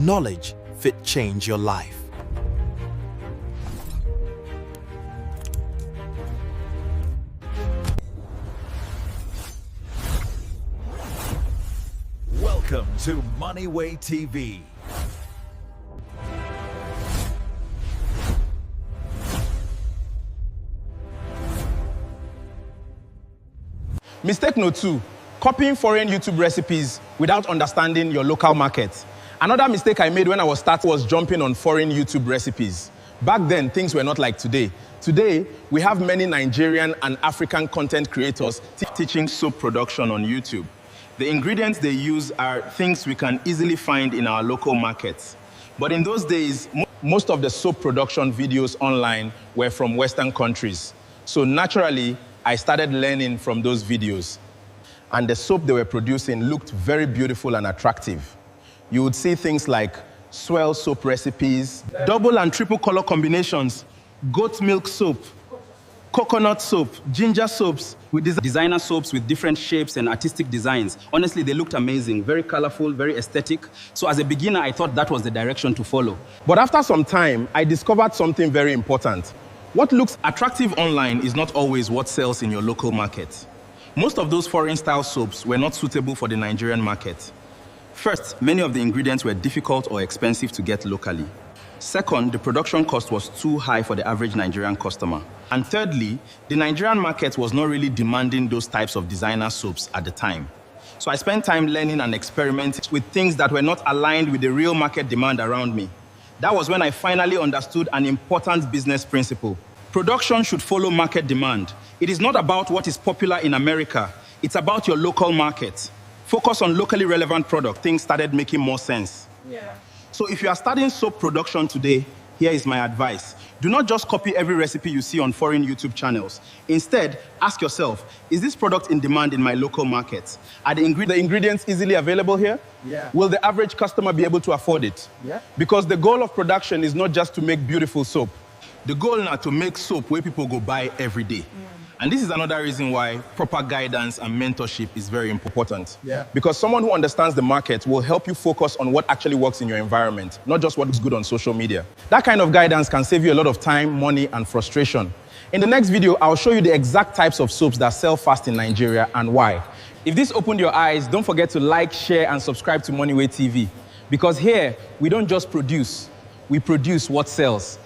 Knowledge fit change your life. Welcome to moneywayTV. Mistake no 2, copying foreign YouTube recipes without understanding your local market. Another mistake I made when I was starting was jumping on foreign YouTube recipes. Back then, things were not like today. Today, we have many Nigerian and African content creators teaching soap production on YouTube. The ingredients they use are things we can easily find in our local markets. But in those days, most of the soap production videos online were from Western countries. So naturally, I started learning from those videos. And the soap they were producing looked very beautiful and attractive. You would see things like swirl soap recipes, double and triple color combinations, goat milk soap, coconut soap, ginger soaps, with designer soaps with different shapes and artistic designs. Honestly, they looked amazing, very colorful, very aesthetic. So as a beginner, I thought that was the direction to follow. But after some time, I discovered something very important. What looks attractive online is not always what sells in your local market. Most of those foreign-style soaps were not suitable for the Nigerian market. First, many of the ingredients were difficult or expensive to get locally. Second, the production cost was too high for the average Nigerian customer. And thirdly, the Nigerian market was not really demanding those types of designer soaps at the time. So I spent time learning and experimenting with things that were not aligned with the real market demand around me. That was when I finally understood an important business principle. Production should follow market demand. It is not about what is popular in America. It's about your local market. Focus on locally relevant product. Things started making more sense. Yeah. So if you are starting soap production today, here is my advice. Do not just copy every recipe you see on foreign YouTube channels. Instead, ask yourself, is this product in demand in my local market? Are the ingredients easily available here? Yeah. Will the average customer be able to afford it? Yeah. Because the goal of production is not just to make beautiful soap. The goal now to make soap where people go buy every day. And this is another reason why proper guidance and mentorship is very important. Yeah. Because someone who understands the market will help you focus on what actually works in your environment, not just what looks good on social media. That kind of guidance can save you a lot of time, money, and frustration. In the next video, I'll show you the exact types of soaps that sell fast in Nigeria and why. If this opened your eyes, don't forget to like, share, and subscribe to moneywayTV. Because here, we don't just produce, we produce what sells.